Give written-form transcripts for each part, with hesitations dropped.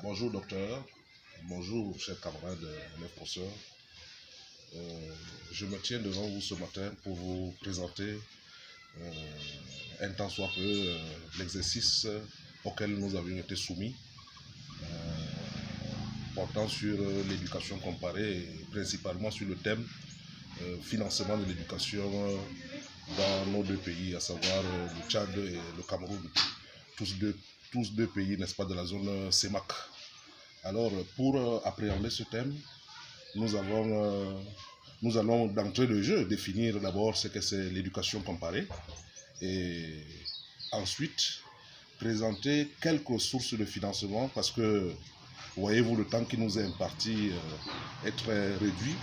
Bonjour docteur, bonjour chers camarades, mes professeurs. Je me tiens devant vous ce matin pour vous présenter un tant soit peu l'exercice auquel nous avions été soumis, portant sur l'éducation comparée et principalement sur le thème financement de l'éducation dans nos deux pays, à savoir le Tchad et le Cameroun, tous deux pays, n'est-ce pas, de la zone CEMAC. Alors, pour appréhender ce thème, nous allons d'entrée de jeu définir d'abord ce que c'est l'éducation comparée et ensuite présenter quelques sources de financement parce que, voyez-vous, le temps qui nous est imparti est très réduit.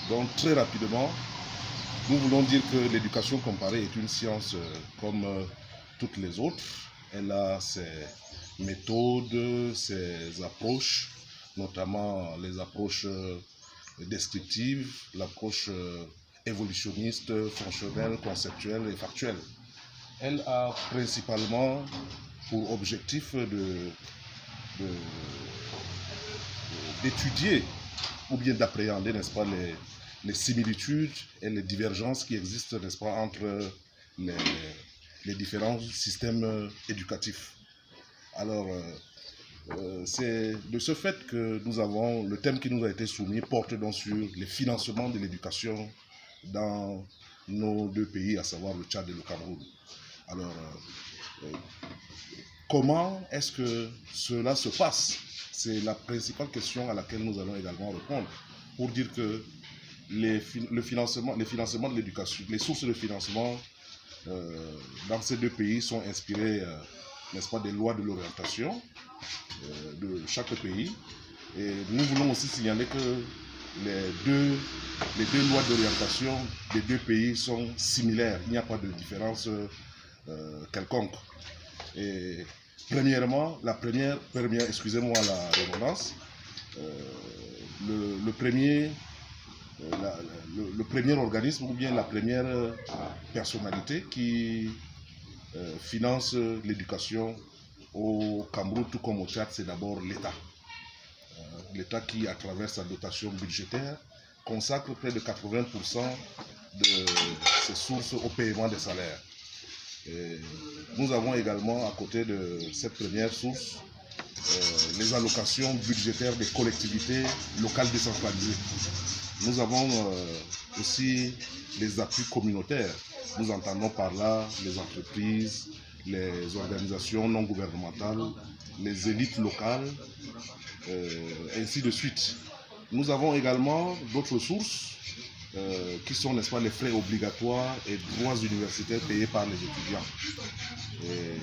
Donc, très rapidement, nous voulons dire que l'éducation comparée est une science comme toutes les autres. Elle a ses méthodes, ses approches, notamment les approches descriptives, l'approche évolutionniste, fonctionnelle, conceptuelle et factuelle. Elle a principalement pour objectif d'étudier ou bien d'appréhender, n'est-ce pas, les similitudes et les divergences qui existent, n'est-ce pas, entre les différents systèmes éducatifs. Alors, c'est de ce fait que nous avons, le thème qui nous a été soumis porte donc sur les financements de l'éducation dans nos deux pays, à savoir le Tchad et le Cameroun. Alors, comment est-ce que cela se passe? C'est la principale question à laquelle nous allons également répondre, pour dire que les financements de l'éducation, les sources de financement dans ces deux pays sont inspirées, n'est-ce pas, des lois de l'orientation de chaque pays. Et nous voulons aussi signaler que les deux lois d'orientation des deux pays sont similaires. Il n'y a pas de différence quelconque. Et premièrement, excusez-moi la redondance, le premier organisme ou bien la première personnalité qui finance l'éducation au Cameroun tout comme au Tchad, c'est d'abord l'État. L'État qui, à travers sa dotation budgétaire, consacre près de 80% de ses sources au paiement des salaires. Et nous avons également, à côté de cette première source, les allocations budgétaires des collectivités locales décentralisées. Nous avons aussi les appuis communautaires. Nous entendons par là les entreprises, les organisations non gouvernementales, les élites locales, ainsi de suite. Nous avons également d'autres sources qui sont, n'est-ce pas, les frais obligatoires et droits universitaires payés par les étudiants. Et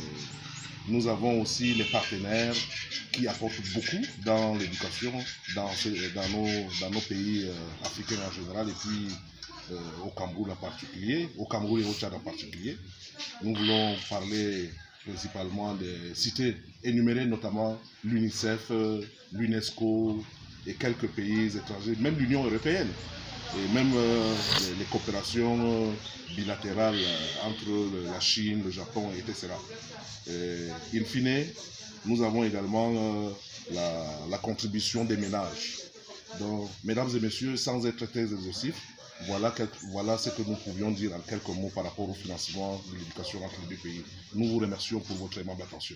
nous avons aussi les partenaires qui apportent beaucoup dans l'éducation dans nos pays africains en général et puis au Cameroun en particulier, au Cameroun et au Tchad en particulier. Nous voulons parler principalement des cités énumérées, notamment l'UNICEF, l'UNESCO et quelques pays étrangers, même l'Union européenne. Et même les coopérations bilatérales entre la Chine, le Japon, etc. Et, in fine, nous avons également la contribution des ménages. Donc, mesdames et messieurs, sans être très exhaustif, voilà ce que nous pouvions dire en quelques mots par rapport au financement de l'éducation entre les deux pays. Nous vous remercions pour votre aimable attention.